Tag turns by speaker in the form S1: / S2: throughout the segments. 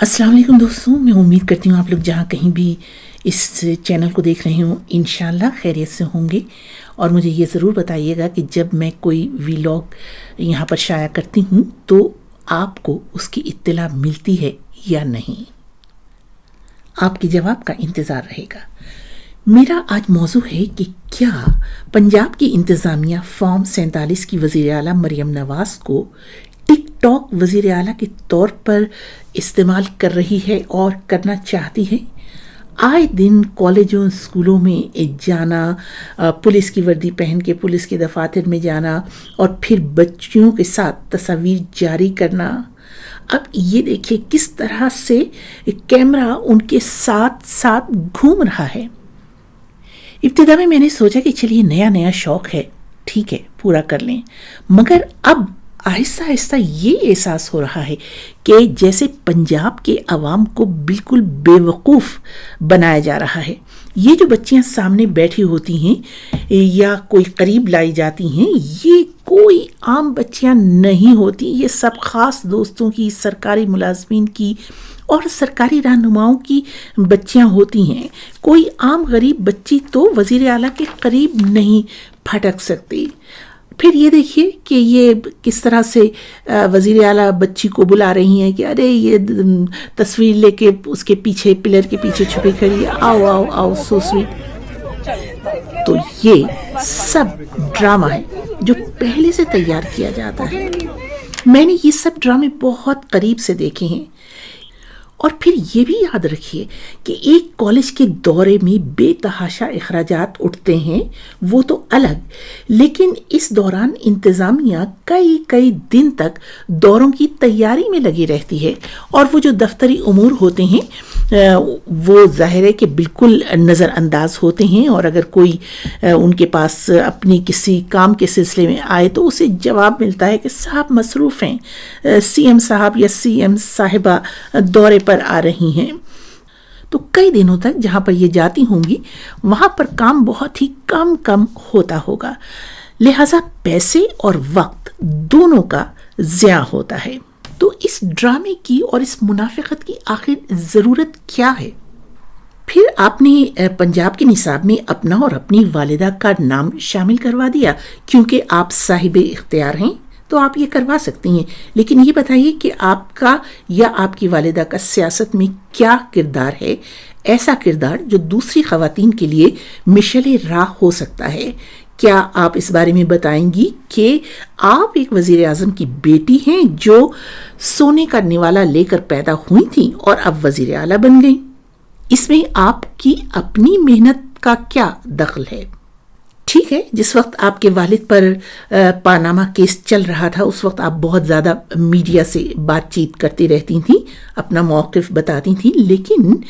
S1: अस्सलाम वालेकुम दोस्तों, मैं उम्मीद करती हूँ आप लोग जहाँ कहीं भी इस चैनल को देख रहे हों इंशाल्लाह खैरियत से होंगे। और मुझे ये ज़रूर बताइएगा कि जब मैं कोई वीलॉग यहाँ पर शाया करती हूँ तो आपको उसकी इत्तला मिलती है या नहीं। आपके जवाब का इंतज़ार रहेगा। मेरा आज मौजू है कि क्या पंजाब की इंतज़ामिया फॉर्म 47 की वज़ीर आला मरियम नवाज़ को टिकटॉक वज़ीर आला के तौर पर इस्तेमाल कर रही है और करना चाहती है। आए दिन कॉलेजों स्कूलों में जाना, पुलिस की वर्दी पहन के पुलिस के दफातर में जाना और फिर बच्चियों के साथ तस्वीर जारी करना। अब ये देखिए किस तरह से कैमरा उनके साथ साथ घूम रहा है। इब्तिदा में मैंने सोचा कि चलिए नया नया शौक है, ठीक है पूरा कर लें, मगर अब आहिस्ता आहिस्ता ये एहसास हो रहा है कि जैसे पंजाब के अवाम को बिल्कुल बेवकूफ़ बनाया जा रहा है। ये जो बच्चियां सामने बैठी होती हैं या कोई करीब लाई जाती हैं, ये कोई आम बच्चियां नहीं होती। ये सब ख़ास दोस्तों की, सरकारी मुलाजमीन की और सरकारी रहनुमाओं की बच्चियां होती हैं। कोई आम गरीब बच्ची तो वज़ीर आला के करीब नहीं फटक सकती। फिर ये देखिए कि ये किस तरह से वज़ीर आला बच्ची को बुला रही हैं कि अरे ये तस्वीर लेके उसके पीछे पिलर के पीछे छुपी खड़ी, आओ आओ आओ, सो स्वीट। तो ये सब ड्रामा है जो पहले से तैयार किया जाता है। मैंने ये सब ड्रामे बहुत करीब से देखे हैं। और फिर ये भी याद रखिए कि एक कॉलेज के दौरे में बेतहाशा अखराजात उठते हैं, वो तो अलग, लेकिन इस दौरान इंतज़ामिया कई कई दिन तक दौरों की तैयारी में लगी रहती है। और वो जो दफ्तरी उमूर होते हैं वो ज़ाहिर है कि बिल्कुल नज़रअंदाज होते हैं। और अगर कोई उनके पास अपनी किसी काम के सिलसिले में आए तो उसे जवाब मिलता है कि साहब मसरूफ़ हैं, सीएम साहब या सीएम साहिबा दौरे पर आ रही हैं। तो कई दिनों तक जहाँ पर ये जाती होंगी वहाँ पर काम बहुत ही कम होता होगा, लिहाजा पैसे और वक्त दोनों का ज़िया होता है। तो इस ड्रामे की और इस मुनाफिकत की आखिर ज़रूरत क्या है? फिर आपने पंजाब के निसाब में अपना और अपनी वालिदा का नाम शामिल करवा दिया क्योंकि आप साहिबे इख्तियार हैं, तो आप ये करवा सकती हैं। लेकिन ये बताइए कि आपका या आपकी वालिदा का सियासत में क्या किरदार है, ऐसा किरदार जो दूसरी ख़वातीन के लिए मिशल राह हो सकता है। क्या आप इस बारे में बताएंगी कि आप एक वज़ीर आज़म की बेटी हैं जो सोने का निवाला लेकर पैदा हुई थी और अब वज़ीर आला बन गई? इसमें आपकी अपनी मेहनत का क्या दखल है? ठीक है, जिस वक्त आपके वालिद पर पानामा केस चल रहा था उस वक्त आप बहुत ज़्यादा मीडिया से बातचीत करती रहती थी, अपना मौक़िफ़ बताती थी, लेकिन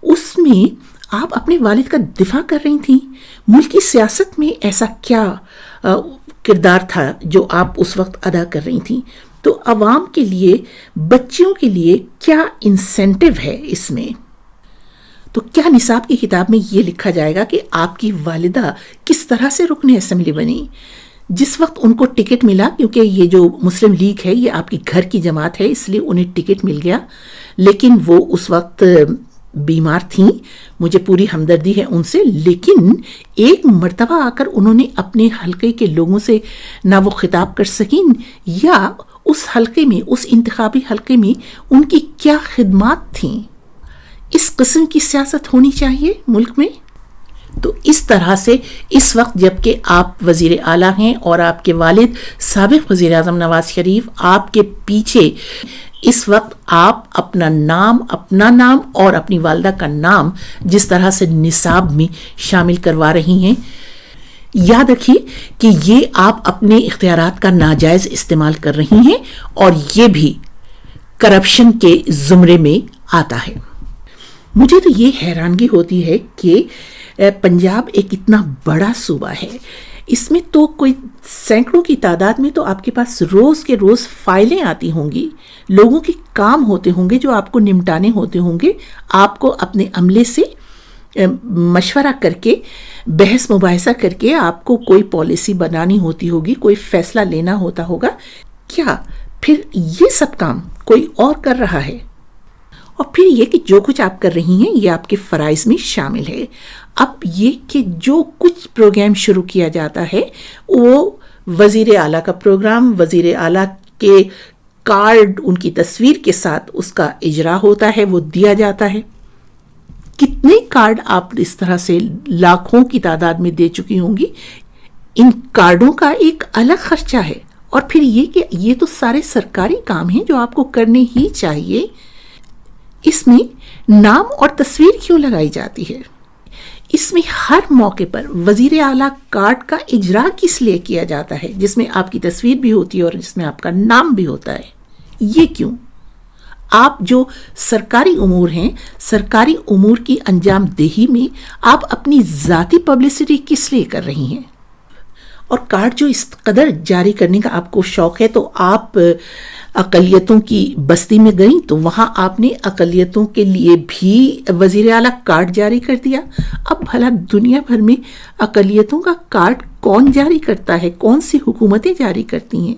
S1: उसमें आप अपने वालिद का दिफा कर रही थी। मुल्क की सियासत में ऐसा क्या किरदार था जो आप उस वक्त अदा कर रही थी? तो अवाम के लिए, बच्चियों के लिए क्या इंसेंटिव है इसमें? तो क्या निसाब की किताब में ये लिखा जाएगा कि आपकी वालिदा किस तरह से रुकने असेंबली बनी? जिस वक्त उनको टिकट मिला, क्योंकि ये जो मुस्लिम लीग है ये आपकी घर की जमात है इसलिए उन्हें टिकट मिल गया, लेकिन वो उस वक्त बीमार थीं, मुझे पूरी हमदर्दी है उनसे, लेकिन एक मर्तबा आकर उन्होंने अपने हलके के लोगों से ना वो खिताब कर सकीं या उस हलके में, उस इंतखाबी हलके में उनकी क्या खिदमात थीं। इस किस्म की सियासत होनी चाहिए मुल्क में। तो इस तरह से इस वक्त जबकि आप वज़ीर आला हैं और आपके वालिद साबिक़ वज़ीर आज़म नवाज शरीफ आपके पीछे, इस वक्त आप अपना नाम और अपनी वालिदा का नाम जिस तरह से निसाब में शामिल करवा रही हैं, याद रखिए कि ये आप अपने इख्तियारात का नाजायज़ इस्तेमाल कर रही हैं और ये भी करप्शन के ज़ुमरे में आता है। मुझे तो ये हैरानगी होती है कि पंजाब एक इतना बड़ा सूबा है, इसमें तो कोई सैकड़ों की तादाद में तो आपके पास रोज़ के रोज़ फाइलें आती होंगी, लोगों के काम होते होंगे जो आपको निपटाने होते होंगे, आपको अपने अमले से मशवरा करके, बहस मुबाहिसा करके आपको कोई पॉलिसी बनानी होती होगी, कोई फैसला लेना होता होगा। क्या फिर ये सब काम कोई और कर रहा है? اور پھر یہ کہ جو کچھ آپ کر رہی ہیں یہ آپ کے فرائض میں شامل ہے. اب یہ کہ جو کچھ پروگرام شروع کیا جاتا ہے وہ وزیر اعلیٰ کا پروگرام، وزیر اعلیٰ کے کارڈ ان کی تصویر کے ساتھ اس کا اجرا ہوتا ہے، وہ دیا جاتا ہے. کتنے کارڈ آپ اس طرح سے لاکھوں کی تعداد میں دے چکی ہوں گی. ان کارڈوں کا ایک الگ خرچہ ہے. اور پھر یہ کہ یہ تو سارے سرکاری کام ہیں جو آپ کو کرنے ہی چاہیے. اس میں نام اور تصویر کیوں لگائی جاتی ہے؟ اس میں ہر موقع پر وزیر اعلیٰ کارڈ کا اجرا کس لیے کیا جاتا ہے جس میں آپ کی تصویر بھی ہوتی ہے اور جس میں آپ کا نام بھی ہوتا ہے؟ یہ کیوں؟ آپ جو سرکاری امور ہیں، سرکاری امور کی انجام دہی میں آپ اپنی ذاتی پبلسٹی کس لیے کر رہی ہیں؟ اور کارڈ جو اس قدر جاری کرنے کا آپ کو شوق ہے تو آپ اقلیتوں کی بستی میں گئیں تو وہاں آپ نے اقلیتوں کے لیے بھی وزیر اعلیٰ کارڈ جاری کر دیا. اب بھلا دنیا بھر میں اقلیتوں کا کارڈ کون جاری کرتا ہے؟ کون سی حکومتیں جاری کرتی ہیں؟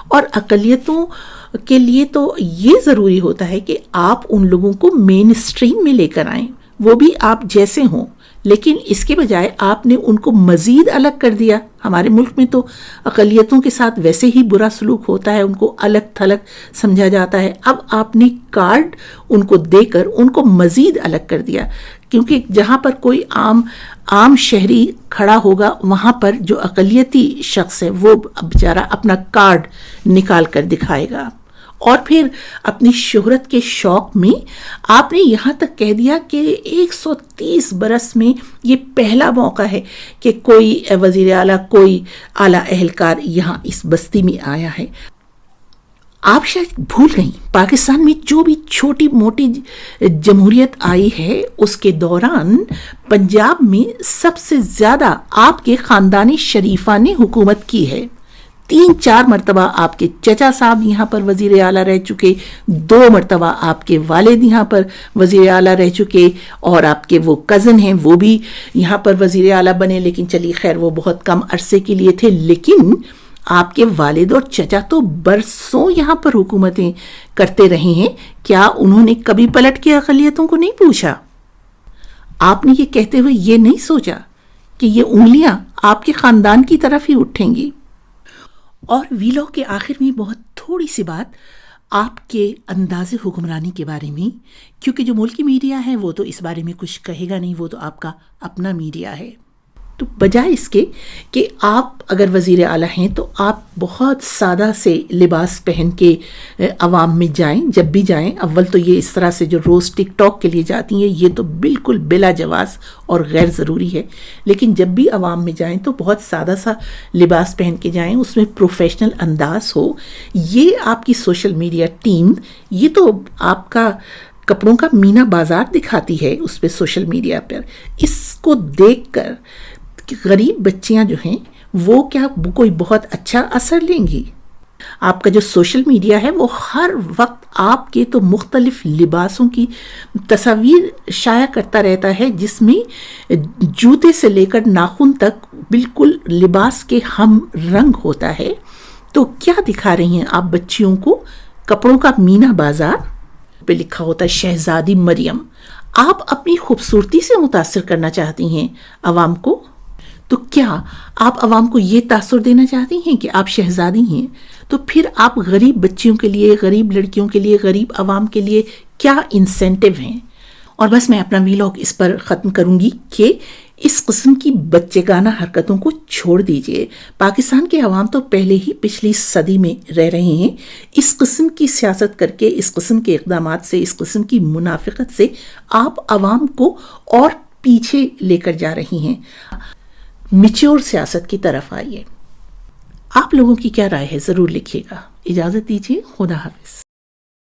S1: اور اقلیتوں کے لیے تو یہ ضروری ہوتا ہے کہ آپ ان لوگوں کو مین اسٹریم میں لے کر آئیں، وہ بھی آپ جیسے ہوں. لیکن اس کے بجائے آپ نے ان کو مزید الگ کر دیا. ہمارے ملک میں تو اقلیتوں کے ساتھ ویسے ہی برا سلوک ہوتا ہے، ان کو الگ تھلگ سمجھا جاتا ہے. اب آپ نے کارڈ ان کو دے کر ان کو مزید الگ کر دیا، کیونکہ جہاں پر کوئی عام شہری کھڑا ہوگا وہاں پر جو اقلیتی شخص ہے وہ بیچارہ اپنا کارڈ نکال کر دکھائے گا. اور پھر اپنی شہرت کے شوق میں آپ نے یہاں تک کہہ دیا کہ 130 برس میں یہ پہلا موقع ہے کہ کوئی وزیر اعلیٰ، کوئی اعلیٰ اہلکار یہاں اس بستی میں آیا ہے. آپ شاید بھول گئیں پاکستان میں جو بھی چھوٹی موٹی جمہوریت آئی ہے اس کے دوران پنجاب میں سب سے زیادہ آپ کے خاندانی شریفہ نے حکومت کی ہے. 3-4 مرتبہ آپ کے چچا صاحب یہاں پر وزیر اعلیٰ رہ چکے، 2 مرتبہ آپ کے والد یہاں پر وزیر اعلیٰ رہ چکے، اور آپ کے وہ کزن ہیں وہ بھی یہاں پر وزیر اعلیٰ بنے. لیکن چلیے خیر وہ بہت کم عرصے کے لیے تھے. لیکن آپ کے والد اور چچا تو برسوں یہاں پر حکومتیں کرتے رہے ہیں. کیا انہوں نے کبھی پلٹ کے اقلیتوں کو نہیں پوچھا؟ آپ نے یہ کہتے ہوئے یہ نہیں سوچا کہ یہ انگلیاں آپ کے خاندان کی طرف ہی اٹھیں گی؟ اور ویلاگ کے آخر میں بہت تھوڑی سی بات آپ کے انداز حکمرانی کے بارے میں، کیونکہ جو ملکی میڈیا ہے وہ تو اس بارے میں کچھ کہے گا نہیں، وہ تو آپ کا اپنا میڈیا ہے. تو بجائے اس کے کہ آپ اگر وزیر اعلیٰ ہیں تو آپ بہت سادہ سے لباس پہن کے عوام میں جائیں. جب بھی جائیں، اول تو یہ اس طرح سے جو روز ٹک ٹاک کے لیے جاتی ہیں یہ تو بالکل بلا جواز اور غیر ضروری ہے. لیکن جب بھی عوام میں جائیں تو بہت سادہ سا لباس پہن کے جائیں، اس میں پروفیشنل انداز ہو. یہ آپ کی سوشل میڈیا ٹیم یہ تو آپ کا کپڑوں کا مینا بازار دکھاتی ہے اس پہ سوشل میڈیا پر. اس کو دیکھ کر غریب بچیاں جو ہیں وہ کیا کوئی بہت اچھا اثر لیں گی؟ آپ کا جو سوشل میڈیا ہے وہ ہر وقت آپ کے تو مختلف لباسوں کی تصاویر شائع کرتا رہتا ہے، جس میں جوتے سے لے کر ناخن تک بالکل لباس کے ہم رنگ ہوتا ہے. تو کیا دکھا رہی ہیں آپ بچیوں کو؟ کپڑوں کا مینا بازار پہ لکھا ہوتا ہے شہزادی مریم. آپ اپنی خوبصورتی سے متاثر کرنا چاہتی ہیں عوام کو، تو کیا آپ عوام کو یہ تاثر دینا چاہتی ہیں کہ آپ شہزادی ہیں؟ تو پھر آپ غریب بچیوں کے لیے، غریب لڑکیوں کے لیے، غریب عوام کے لیے کیا انسینٹیو ہیں؟ اور بس میں اپنا ویلاگ اس پر ختم کروں گی کہ اس قسم کی بچگانہ حرکتوں کو چھوڑ دیجئے. پاکستان کے عوام تو پہلے ہی پچھلی صدی میں رہ رہے ہیں. اس قسم کی سیاست کر کے، اس قسم کے اقدامات سے، اس قسم کی منافقت سے آپ عوام کو اور پیچھے لے کر جا رہی ہیں. میچور سیاست کی طرف آئیے. آپ لوگوں کی کیا رائے ہے ضرور لکھیے گا. اجازت دیجیے، خدا حافظ.